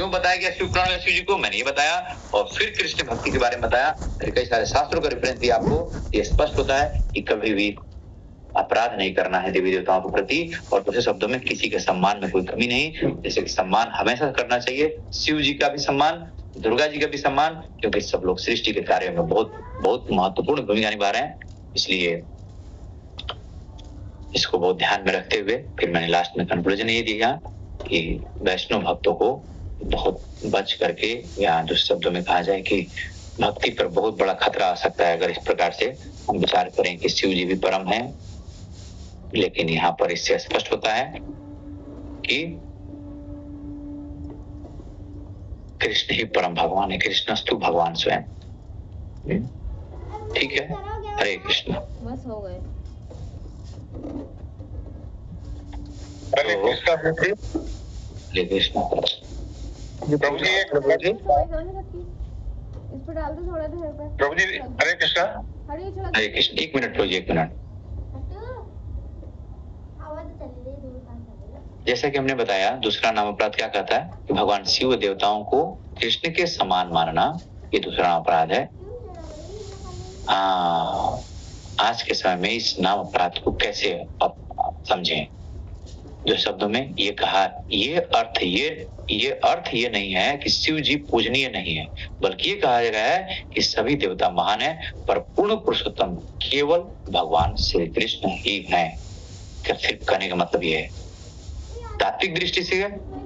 क्यों बताया गया शिव पुराण में शिव जी को, मैंने ये बताया। और फिर कृष्ण भक्ति के बारे में बताया, फिर कई सारे शास्त्रों का रेफरेंस दिया आपको। ये स्पष्ट होता है कि कभी भी अपराध नहीं करना है देवी देवताओं के प्रति, और दूसरे शब्दों में किसी के सम्मान में कोई कमी नहीं। जैसे कि सम्मान हमेशा करना चाहिए, शिव जी का भी सम्मान, दुर्गा जी का भी सम्मान, क्योंकि सब लोग सृष्टि के कार्य में बहुत बहुत महत्वपूर्ण भूमिका निभा रहे हैं। इसलिए इसको बहुत ध्यान में रखते हुए फिर मैंने लास्ट में कंक्लूजन ये दिया कि वैष्णव भक्तों को बहुत बच करके, या दूसरे शब्दों में कहा जाए कि भक्ति पर बहुत बड़ा खतरा आ सकता है अगर इस प्रकार से हम विचार करें कि शिव जी भी परम है। लेकिन यहाँ पर इससे स्पष्ट होता है कि कृष्ण ही परम भगवान है, कृष्णस्तु भगवान स्वयं। ठीक है, हरे कृष्ण। बस हो गए। हरे कृष्ण। हरे कृष्ण। प्रभु जी इस पर डाल दो थोड़ा देर पे। प्रभु जी हरे कृष्ण। हरे कृष्ण। एक मिनट प्रभु जी, एक मिनट। जैसा कि हमने बताया, दूसरा नाम अपराध क्या कहता है कि भगवान शिव देवताओं को कृष्ण के समान मानना, ये दूसरा नाम अपराध है। आज के समय में इस नाम अपराध को कैसे समझें? जो शब्दों में ये कहा, ये अर्थ ये नहीं है कि शिव जी पूजनीय नहीं है, बल्कि ये कहा गया है कि सभी देवता महान है, पर पूर्ण पुरुषोत्तम केवल भगवान श्री कृष्ण ही है। सिर्फ कहने का मतलब ये है। तात्विक दृष्टि से,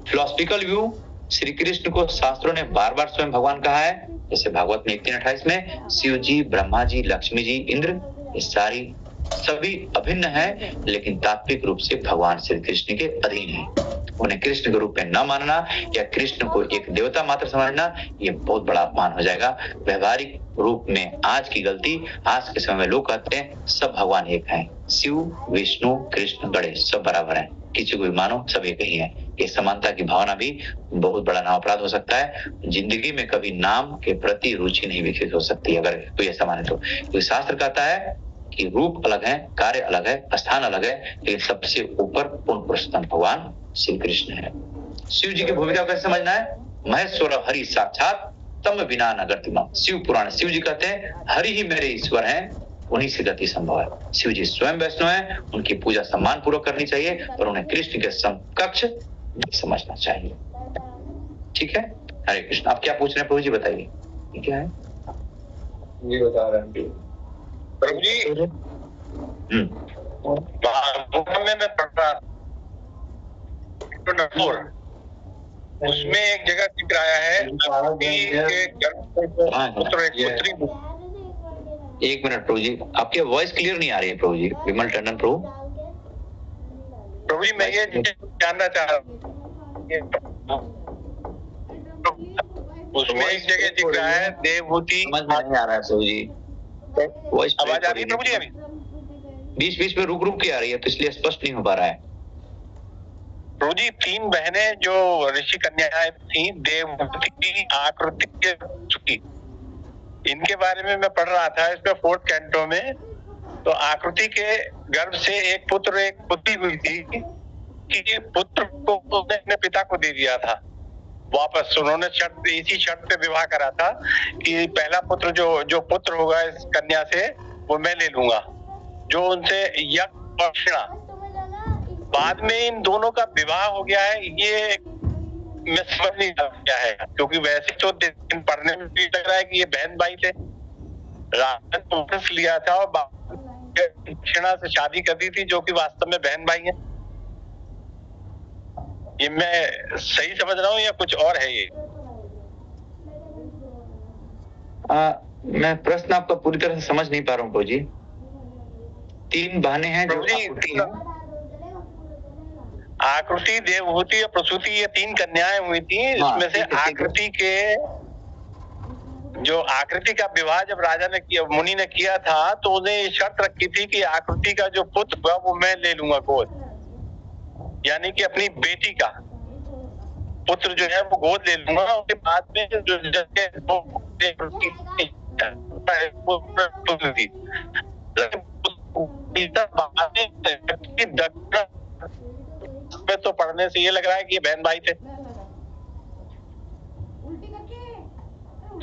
फिलोसफिकल व्यू, श्री कृष्ण को शास्त्रों ने बार बार स्वयं भगवान कहा है। जैसे भागवत में 1:28 में शिव जी, ब्रह्मा जी, लक्ष्मी जी, इंद्र, ये सभी अभिन्न है, लेकिन तात्विक रूप से भगवान श्री कृष्ण के अधीन है। उन्हें कृष्ण के रूप में न मानना या कृष्ण को एक देवता मात्र समझना, ये बहुत बड़ा अपमान हो जाएगा। व्यवहारिक रूप में आज की गलती, आज के समय में लोग कहते हैं सब भगवान एक हैं, शिव, विष्णु, कृष्ण, गणेश सब बराबर हैं, किसी को भी मानो सब एक ही है। ये समानता की भावना भी बहुत बड़ा नाम अपराध हो सकता है। जिंदगी में कभी नाम के प्रति रुचि नहीं विकसित हो सकती अगर कोई ऐसा माने तो। शास्त्र कहता है कि रूप अलग है, कार्य अलग है, स्थान अलग है, लेकिन सबसे ऊपर पूर्ण पुरुषोत्तम भगवान श्री कृष्ण है। शिव जी की भूमिका कैसे समझना है? महेश्वर हरि साक्षात तम बिना न गतिमा। शिव पुराण शिव जी कहते हैं हरि ही मेरे ईश्वर हैं, उन्हीं से गति संभव है। शिव जी स्वयं वैष्णव हैं, उनकी पूजा सम्मान पूर्वक करनी चाहिए, पर उन्हें कृष्ण के समकक्ष समझना चाहिए। ठीक है, हरे कृष्ण। आप क्या पूछ रहे हैं प्रभु जी, बताइए क्या है? ये बता रहे हैं प्रभु जी। मैं पढ़ रहा उसमें एक जगह जिक्र आया है एक मिनट प्रभु जी, आपकी वॉइस क्लियर नहीं आ रही है प्रभु जी। विमल टंडन प्रभु। प्रभु जी मैं ये जानना चाह रहा हूँ, उसमें एक जगह जिक्र आया है देवभूति। समझ में नहीं आ रहा है प्रभु जी, वॉइस आवाज आ रही है प्रभु जी? अभी बीच बीच में रुक के आ रही है, तो इसलिए स्पष्ट नहीं हो पा रहा है। प्रभु जी 3 बहनें जो ऋषि कन्याएं थी, देवभूति, आकृति, इनके बारे में मैं पढ़ रहा था इसमें 4th कैंटो में। तो आकृति के गर्भ से एक पुत्र एक पुत्री हुई थी कि पुत्र को अपने पिता को दे दिया था वापस। उन्होंने शर्त, इसी शर्त पे विवाह करा था कि पहला पुत्र जो पुत्र होगा इस कन्या से वो मैं ले लूंगा, जो उनसे यज्ञ और दक्षिणा। बाद में इन दोनों का विवाह हो गया है, ये मैं समझ नहीं क्या है, क्योंकि वैसे तो पढ़ने में भी लग रहा है कि ये बहन भाई थे। राजा ने वापस लिया था और दक्षिणा से शादी कर दी थी, जो कि वास्तव में बहन भाई हैं। ये मैं सही समझ रहा हूँ या कुछ और है ये? मैं प्रश्न आपका पूरी तरह से समझ नहीं पा रहा हूँ प्रभु जी। 3 बहनें हैं जो आकृति, देवभूति और प्रसूति, ये 3 कन्याएं हुई थी। इसमें से आकृति के जो आकृति का विवाह जब राजा ने किया, मुनि ने किया था, तो उन्हें ये शर्त रखी थी कि आकृति का जो पुत्र हुआ वो मैं ले लूंगा गोद, यानी कि अपनी बेटी का पुत्र जो है वो गोद ले लूंगा। उसके बाद में जो तो पढ़ने से ये लग रहा है कि ये बहन भाई थे।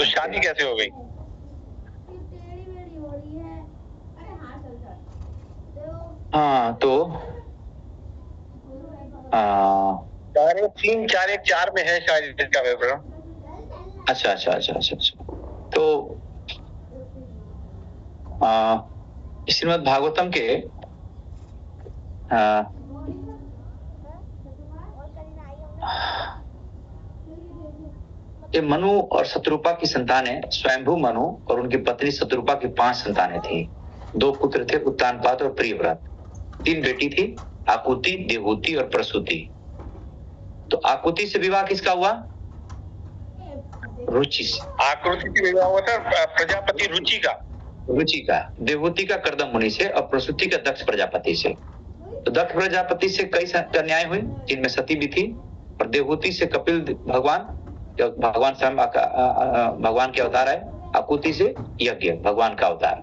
तो शादी कैसे हो गई? हाँ तो 4:3 में है शायद इसका विवरण। अच्छा। तो श्रीमद् भागवतम के ये मनु और शत्रुपा की संतानें स्वयंभू मनु और उनकी पत्नी शत्रुपा की 5 संतानें थी। 2 पुत्र थे, उत्तानपाद और प्रियव्रत। 3 बेटी थी, आकुति, देवहूति और प्रसूति। तो आकुति से विवाह किसका हुआ? रुचि से। आकृति से विवाह हुआ था प्रजापति रुचि का। देवहूति का कर्दम मुनि से और प्रसूति का दक्ष प्रजापति से। तो दक्ष प्रजापति से कई कन्याएं हुई, जिनमें सती भी थी, और देवहूति से कपिल भगवान स्वयं भगवान के अवतार है। आकुति से यज्ञ भगवान का अवतार।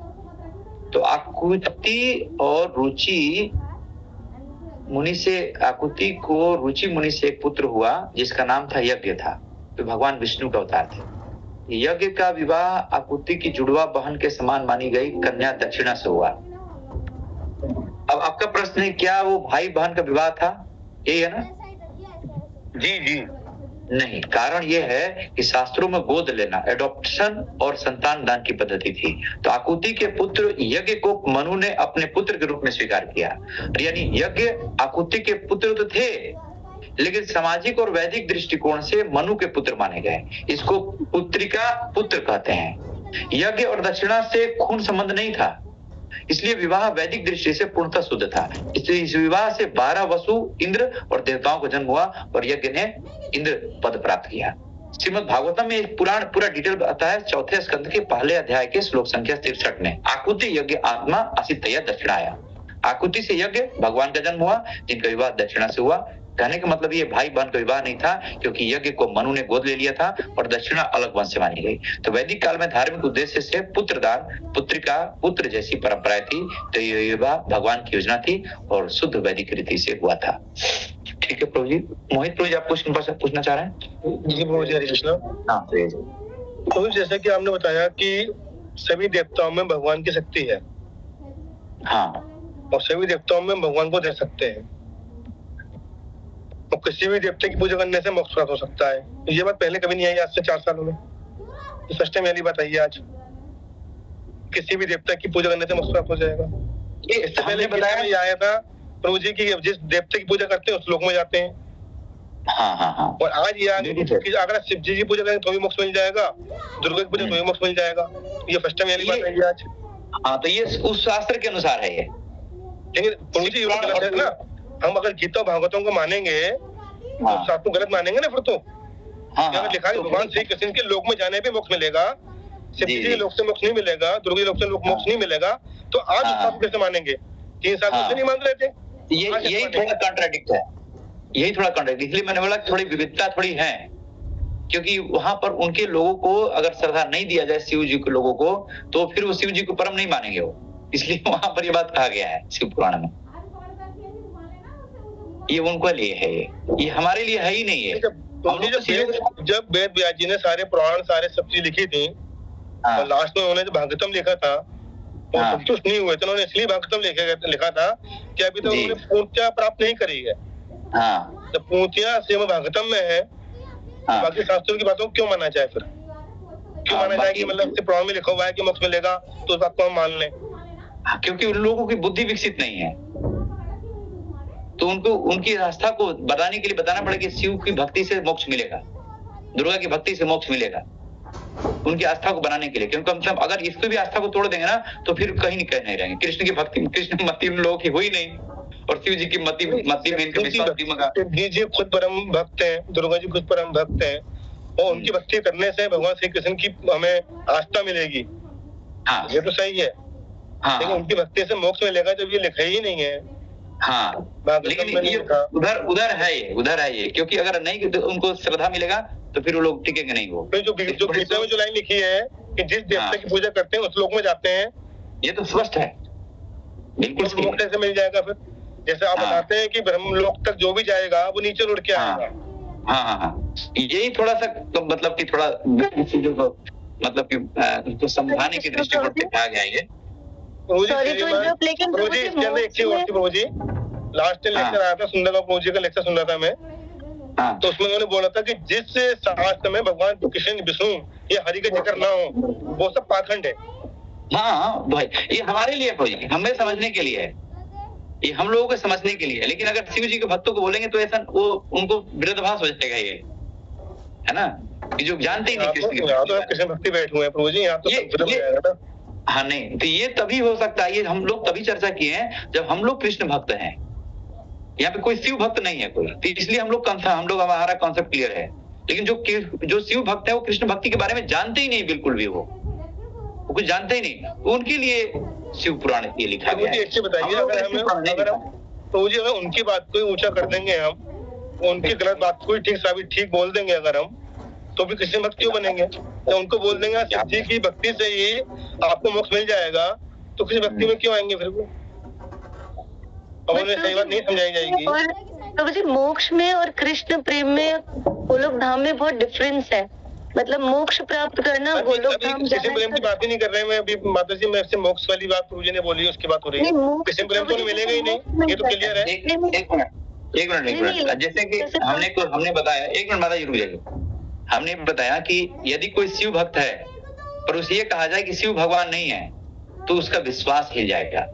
तो आकुति और रुचि मुनि से, आकुति को रुचि मुनि से एक पुत्र हुआ जिसका नाम था यज्ञ था, तो भगवान विष्णु का अवतार थे। यज्ञ का विवाह आकुति की जुड़वा बहन के समान मानी गई कन्या दक्षिणा से हुआ। अब आपका प्रश्न है, क्या वो भाई बहन का विवाह था? यही है ना? जी। नहीं, कारण यह है कि शास्त्रों में गोद लेना, एडॉप्शन और संतान दान की पद्धति थी। तो आकुति के पुत्र यज्ञ को मनु ने अपने पुत्र के रूप में स्वीकार किया। यानी यज्ञ आकुति के पुत्र तो थे, लेकिन सामाजिक और वैदिक दृष्टिकोण से मनु के पुत्र माने गए। इसको पुत्रिका पुत्र कहते हैं। यज्ञ और दक्षिणा से खून संबंध नहीं था, इसलिए विवाह वैदिक दृष्टि से पूर्णतः शुद्ध था। इसलिए इस विवाह से 12 वसु, इंद्र और देवताओं का जन्म हुआ और यज्ञ ने इंद्र पद प्राप्त किया। श्रीमद् भागवतम में एक पुराण पूरा डिटेल आता है। 4थे स्कंद के पहले अध्याय के श्लोक संख्या 63 में आकुति यज्ञ आत्मा आसितया दक्षिणाया। आकुति से यज्ञ भगवान का जन्म हुआ, जिनका विवाह दक्षिणा से हुआ। कहने का मतलब ये भाई बहन का विवाह नहीं था, क्योंकि यज्ञ को मनु ने गोद ले लिया था और दक्षिणा अलग वंश से मानी गई। तो वैदिक काल में धार्मिक उद्देश्य से पुत्रदान, पुत्रिका पुत्र जैसी परंपराएं थी। तो ये विवाह भगवान की योजना थी और शुद्ध वैदिक रीति से हुआ था। ठीक है प्रभु जी। मोहित प्रभु जी, आप पूछना चाह रहे हैं? जी प्रभु जी, हरे कृष्ण। हाँ प्रभु, जैसा कि आपने बताया कि सभी देवताओं में भगवान की शक्ति है। हाँ। और सभी देवताओं में भगवान को दे सकते हैं, और किसी भी देवता की पूजा करने से मोक्ष प्राप्त हो सकता है। ये बात पहले कभी नहीं आई, आज से 4 सालों में फर्स्ट टाइम वाली बात आई है आज। किसी भी देवता की पूजा करने से मोक्ष प्राप्त हो जाएगा। ये इससे पहले बताया ये आया था प्रभु जी की जिस देवता की पूजा करते हैं उस लोक में जाते हैं। हाँ। और आज ये आ गया कि अगर शिव जी की पूजा करें तो भी मोक्ष मिल जाएगा, दुर्गा की पूजा तो भी मोक्ष मिल जाएगा। ये फर्स्ट टाइम वाली बात आई आज। हाँ, तो ये उस शास्त्र के अनुसार है ये। लेकिन प्रभु जी ये गलत है ना। हम अगर गीता भागवतों को मानेंगे तो शास्त्र गलत मानेंगे ना फिर तो। अगर लिखा है भगवान श्री कृष्ण के लोक में जाने पे मोक्ष मिलेगा, शिव जी के लोक से मोक्ष नहीं मिलेगा, दुर्गा के लोक से मोक्ष नहीं मिलेगा, तो आज उस शास्त्र कैसे मानेंगे? 3 साल से नहीं मान रहे थे। यही थोड़ा कॉन्ट्राडिक्ट है, यही थोड़ा कॉन्ट्राडिक्ट। इसलिए मैंने बोला थोड़ी विविधता थोड़ी है, क्योंकि वहां पर उनके लोगों को अगर श्रद्धा नहीं दिया जाए शिव जी के लोगों को, तो फिर वो शिव जी को परम नहीं मानेंगे वो। इसलिए वहां पर ये बात कहा गया है शिव पुराण में। ये उनको लिए है, ये हमारे लिए है ही नहीं है। जब वेद व्यास जी ने सारे पुराण सारे सब चीज लिखी थी, और लास्ट में उन्होंने जो भागवतम लिखा था वो संतुष्ट नहीं हुए थे। उन्होंने इसलिए भागवतम लिखा था कि अभी तो उन्होंने पूर्णतया प्राप्त नहीं करी है। तो पूर्णतया श्रीमद् भागवतम में है, बाकी शास्त्रों की बातों को क्यों माना जाए? फिर क्यों माना जाए कि मतलब पुराण में लिखा हुआ है कि मोक्ष मिलेगा तो उस बात को हम मान लें? क्योंकि उन लोगों की बुद्धि विकसित नहीं है, तो उनको उनकी आस्था को बताने के लिए बताना पड़ेगा कि शिव की भक्ति से मोक्ष मिलेगा, दुर्गा की भक्ति से मोक्ष मिलेगा, उनकी आस्था को बनाने के लिए। क्योंकि हम सब अगर इसको भी आस्था को तोड़ देंगे ना, तो फिर कहीं नहीं रहेंगे। कृष्ण की भक्ति, कृष्ण मति उन लोगों की हुई नहीं, और शिव जी की मति में इनका विश्वास दिमाग। जी खुद परम भक्त हैं, दुर्गा जी खुद परम भक्त हैं, और उनकी भक्ति करने से भगवान श्री कृष्ण की हमें आस्था मिलेगी। ये तो सही है, लेकिन उनकी भक्ति से मोक्ष मिलेगा जब ये लिखा ही नहीं है। लेकिन ये उधर है ये, क्योंकि अगर नहीं तो उनको श्रद्धा मिलेगा तो फिर वो लोग टिकेंगे नहीं। वो जो गीता में जो लाइन लिखी है कि जिस देवता की पूजा करते हैं उस लोक में जाते हैं, ये तो स्पष्ट है, बिल्कुल मोक्ष से मिल जाएगा। फिर जैसे आप बताते हैं कि ब्रह्म लोक तक जो भी जाएगा वो नीचे लुढ़ के आएगा। यही थोड़ा सा मतलब कि थोड़ा चीजों को मतलब कि उनको समझाने के दृष्टिकोण से कहा गया है। लास्ट लेक्चर आया था, सुंदर बाबू जी का लेक्चर सुन रहा था मैं। तो उसमें उन्होंने बोला था कि जिस शास्त्र में भगवान कृष्ण विष्णु ये हरि का जिक्र ना हो वो सब पाखंड है। हाँ भाई, ये हमारे लिए है, हमें समझने के लिए है, ये हम लोगों को समझने के लिए है। लेकिन अगर शिव जी के भक्तों को बोलेंगे तो ऐसा वो उनको विरोधाभास हो जाएगा, ये है ना, कि जो जानते ही नहीं कृष्ण भक्ति बैठे हुए हैं प्रभु जी, यहाँ तो हाँ नहीं, तो ये तभी हो सकता है, ये हम लोग तभी चर्चा किए हैं जब हम लोग कृष्ण भक्त हैं। यहाँ पे कोई शिव भक्त नहीं है कोई, तो इसलिए हम लोग हमारा कॉन्सेप्ट क्लियर है। लेकिन जो शिव भक्त है वो कृष्ण भक्ति के बारे में जानते ही नहीं, बिल्कुल भी वो कुछ जानते ही नहीं, तो उनके लिए शिव पुराण ये लिखा गया है। बताइए, अगर हम तो जी अगर उनकी बात को ऊंचा कर देंगे, हम उनकी गलत बात को ठीक बोल देंगे अगर हम, तो भी कृष्ण भक्त क्यों बनेंगे? तो उनको बोल देंगे शिव जी की भक्ति से ही आपको मोक्ष मिल जाएगा, तो कृष्ण भक्ति में क्यों आएंगे फिर वो? और उन्हें सही बात नहीं समझाई जाएगी। प्रभु जी, मोक्ष में और कृष्ण प्रेम में गोलोक धाम में बहुत डिफरेंस है। मतलब मोक्ष प्राप्त करना गोलोक धाम कृष्ण प्रेम की बात ही नहीं कर रहे हैं। मैं अभी माता जी में मोक्ष वाली बात प्रभु जी ने बोली, उसकी बात हो रही है। कृष्ण प्रेम तो मिलेगा ही नहीं, ये तो क्लियर है। एक मिनट जैसे कि हमने बताया, एक मिनट माता जी रुक जाइए। हमने बताया कि यदि कोई शिव भक्त है पर उसे ये कहा जाए कि शिव भगवान नहीं है, तो उसका विश्वास हिल जाएगा।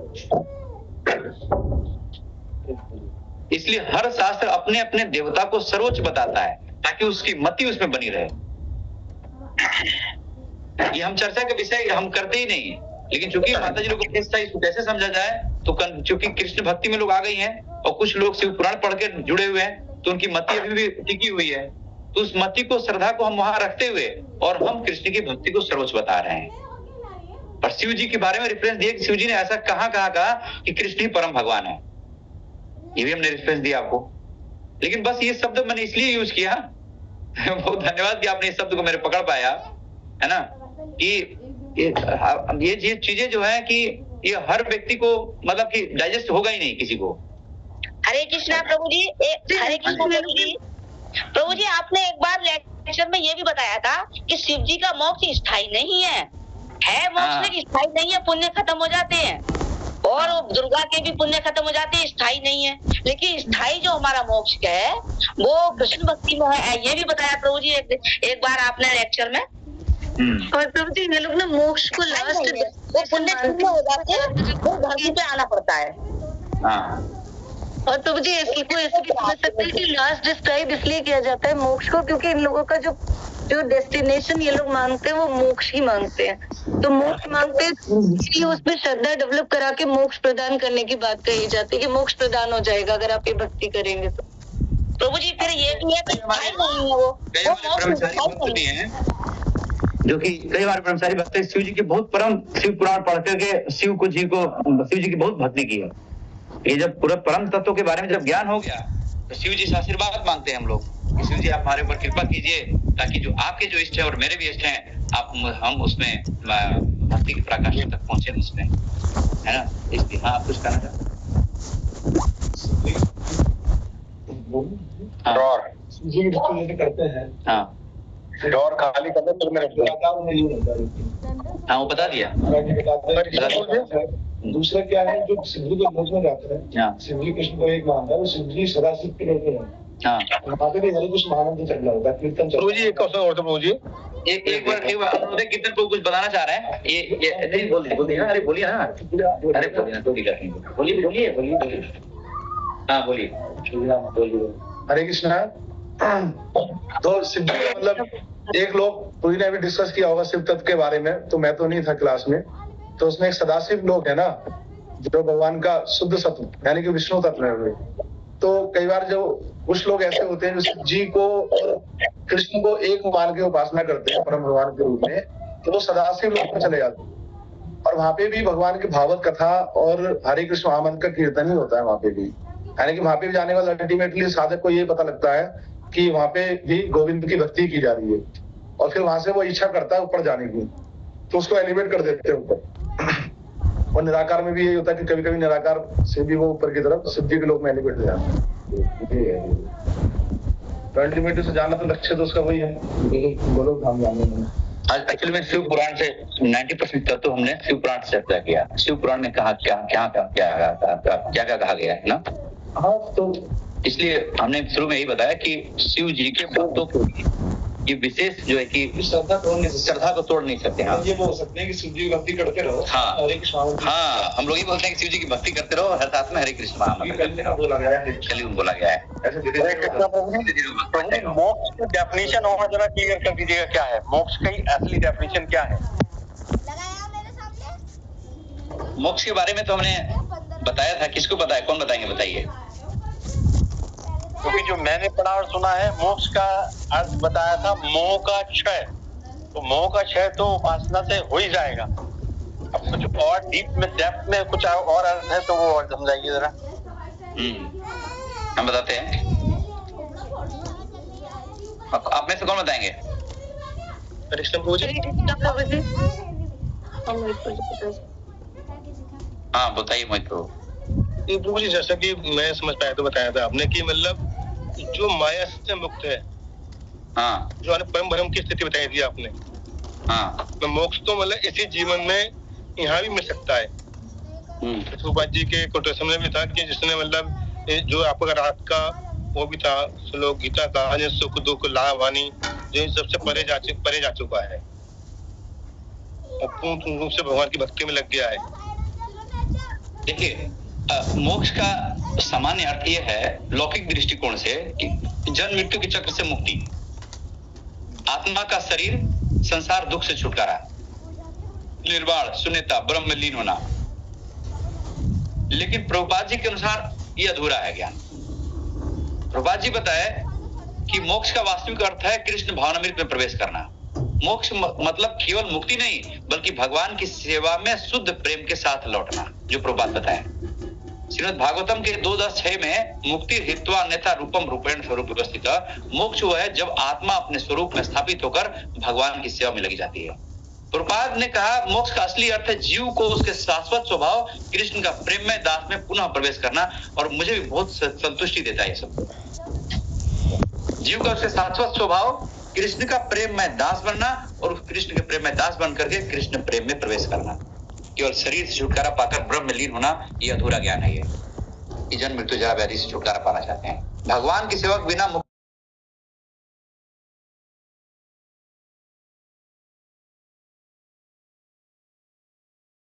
इसलिए हर शास्त्र अपने अपने देवता को सर्वोच्च बताता है ताकि उसकी मति उसमें बनी रहे। ये हम चर्चा के विषय हम करते ही नहीं, लेकिन चूंकि माता जी लोग को इसको कैसे समझा जाए, तो चूंकि कृष्ण भक्ति में लोग आ गई हैं और कुछ लोग शिव पुराण पढ़ के जुड़े हुए हैं, तो उनकी मति अभी भी टिकी हुई है। तो उस मति को, श्रद्धा को हम वहां रखते हुए और हम कृष्ण की भक्ति को सर्वोच्च बता रहे हैं। और शिव जी के बारे में रेफरेंस दिया कि शिव जी ने ऐसा कहा कि कृष्ण ही परम भगवान है, ये भी हमने रेफरेंस दिया आपको। लेकिन बस ये शब्द मैंने इसलिए यूज किया बहुत धन्यवाद कि आपने इस शब्द को मेरे पकड़ पाया, है ना, कि ये चीजें जो है कि ये हर व्यक्ति को मतलब कि डाइजेस्ट होगा ही नहीं किसी को। हरे कृष्णा प्रभु जी, हरे कृष्णा प्रभु जी। प्रभु जी, आपने एक बार लेक्चर में ये भी बताया था कि शिव जी का मोक्ष स्थायी नहीं है मोक्ष लेकिन स्थायी नहीं है, पुण्य खत्म हो जाते हैं, और दुर्गा के भी पुण्य खत्म हो जाते हैं, स्थायी नहीं है। लेकिन स्थायी जो हमारा मोक्ष है वो कृष्ण भक्ति में है, ये भी बताया प्रभु जी एक बार आपने लेक्चर में। और प्रभु जी, ये लोग ना मोक्ष को लास्ट वो पुण्य खत्म हो जाते हैं, वो धरती पे आना पड़ता है। और प्रभु जी इसको ऐसे भी समझ सकते हैं कि लास्ट डिस्क्राइब इसलिए किया जाता है मोक्ष को, क्योंकि इन लोगों का जो डेस्टिनेशन ये लोग मांगते हैं वो मोक्ष ही मांगते हैं। तो मोक्ष मांगते हैं, उसमें श्रद्धा डेवलप करा के मोक्ष प्रदान करने की बात कही जाती है कि मोक्ष प्रदान हो जाएगा अगर आप ये भक्ति करेंगे तो। प्रभु जी, फिर ये भी है कि स्थायी नहीं है वो जो कि कई बार ब्रह्मचारी भक्त शिव जी के बहुत परम शिव पुराण पढ़ करके शिव जी की बहुत भक्ति की है। ये जब पूरा परम तत्व के बारे में जब ज्ञान हो गया तो शिव जी से आशीर्वाद मांगते हैं हम लोग कि शिव जी आप हमारे ऊपर कृपा कीजिए ताकि जो आपके जो इष्ट है और मेरे भी इष्ट हैं हम उसमें भक्ति के प्रकाश तक पहुंचे उसमें, है ना। इसलिए हाँ, आप कुछ कहना चाहते हैं? हाँ, डोर खाली करते तो मेरे हाँ वो बता दिया। दूसरा क्या है, जो शिवजी को खोजने जाते हैं, शिवजी कृष्ण को एक मानता है, वो शिवजी सदाशिव के रहते हैं। वहाँ पे भी हरे कुछ महानंद चल रहा होता है, कीर्तन चल रहा है। एक क्वेश्चन और था प्रभु जी, एक बार कीर्तन को कुछ बताना चाह रहे हैं। ये नहीं बोलिए ना, अरे बोलिए ना, अरे बोलिए हाँ बोलिए। हरे कृष्णा। तो शिव जी मतलब एक लोग पूरी ने अभी डिस्कस किया होगा शिव तत्व के बारे में, तो मैं तो नहीं था क्लास में, तो उसमें एक सदाशिव लोग है ना, जो भगवान का शुद्ध सत्व यानी कि विष्णु तत्व है। तो कई बार जो कुछ लोग ऐसे होते हैं जो शिव जी को और कृष्ण को एक मान के उपासना करते हैं परम भगवान के रूप में, तो वो सदाशिव लोग में चले जाते हैं। और वहां पे भी भगवान की भागवत कथा और हरे कृष्ण महामंत्र का कीर्तन ही होता है वहां पे भी, यानी कि वहां पे भी जाने वाला अल्टीमेटली साधक को ये पता लगता है कि वहां पे भी गोविंद की भक्ति की जा रही है, और फिर वहां से वो इच्छा करता है ऊपर जाने की, तो उसको एलिवेट कर देते हैं ऊपर। और निराकार में भी यही होता है कि कभी कभी निराकार से भी वो ऊपर की तरफ सिद्धि के लोग में एलिवेट हो जाते हैं। अल्टीमेटली से जाना तो लक्ष्य तो उसका वही है, गोलोक धाम जाने में। आज एक्चुअली में शिव पुराण से 90% तत्व हमने शिव पुराण से चर्चा किया। शिव पुराण में कहा क्या क्या कहा गया है ना। हाँ, तो इसलिए हमने शुरू में यही बताया कि शिव जी के भक्तों को ये विशेष जो है कि श्रद्धा को तोड़ नहीं सकते। हाँ, ये बोल सकते हैं कि शिव जी की भक्ति करते रहो। हाँ, हरे कृष्ण। हाँ, हम लोग ये बोलते हैं कि शिव जी की भक्ति करते रहो, हर साथ में हरे कृष्ण महामंत्र करते रहो। बोला गया है, कलयुग बोला गया है। ऐसे मोक्ष की डेफिनेशन और जरा क्लियर कर दीजिएगा, क्या है मोक्ष की असली डेफिनेशन क्या है? मोक्ष के बारे में तो हमने बताया था, किसको पता है, कौन बताएंगे, बताइए। क्योंकि जो मैंने पढ़ा और सुना है, मोक्ष का अर्थ बताया था मोह का क्षय। तो मोह का क्षय तो उपासना से हो ही जाएगा। अब कुछ और डीप में डेप्थ में कुछ और अर्थ है तो वो और समझाइए जरा। हम बताते हैं, आप में से कौन बताएंगे? कृष्ण पूजा। हाँ, बताइए मोहित को। ये प्रभु जी, जैसा कि मैं समझ पाया तो बताया था आपने कि मतलब जो माया से मुक्त है, हाँ, जो आपने परम ब्रह्म की स्थिति बताई थी आपने, हाँ, तो मोक्ष तो मतलब इसी जीवन में यहाँ भी मिल सकता है। प्रभुपाद जी के कोटेशन में भी था कि जिसने मतलब जो आपका रात का वो भी था श्लोक गीता का, जो सुख दुख लाभ हानि जो इन सबसे परे जा चुका है और पूर्ण रूप से भगवान की भक्ति में लग गया है। देखिए, मोक्ष का सामान्य अर्थ यह है लौकिक दृष्टिकोण से कि जन्म मृत्यु के चक्र से मुक्ति, आत्मा का शरीर, संसार दुख से छुटकारा, निर्वाण, शून्यता, ब्रह्म में लीन होना। लेकिन प्रभुपाद जी के अनुसार यह अधूरा है ज्ञान। प्रभुपाद जी बताए कि मोक्ष का वास्तविक अर्थ है कृष्ण भावनामृत में प्रवेश करना। मोक्ष मतलब केवल मुक्ति नहीं, बल्कि भगवान की सेवा में शुद्ध प्रेम के साथ लौटना, जो प्रभुपाद बताए। श्रीमद् भागवतम के 2.6 में मुक्ति हित्वा अन्यथा रूपम रूपेण स्वरूप उपस्थित। मोक्ष वो है जब आत्मा अपने स्वरूप में स्थापित होकर भगवान की सेवा में लगी जाती है। प्रभुपाद ने कहा मोक्ष का असली अर्थ है जीव को उसके शाश्वत स्वभाव कृष्ण का प्रेम में दास में पुनः प्रवेश करना। और मुझे भी बहुत संतुष्टि देता है ये सब। जीव का उसके शाश्वत स्वभाव कृष्ण का प्रेम में दास बनना और कृष्ण के प्रेम में दास बन करके कृष्ण प्रेम में प्रवेश करना। केवल शरीर से छुटकारा पाकर ब्रह्म में लीन होना, ये अधूरा ज्ञान है। ये जन्म मृत्यु जरा व्याधि से छुटकारा पाना चाहते हैं। भगवान की सेवा के बिना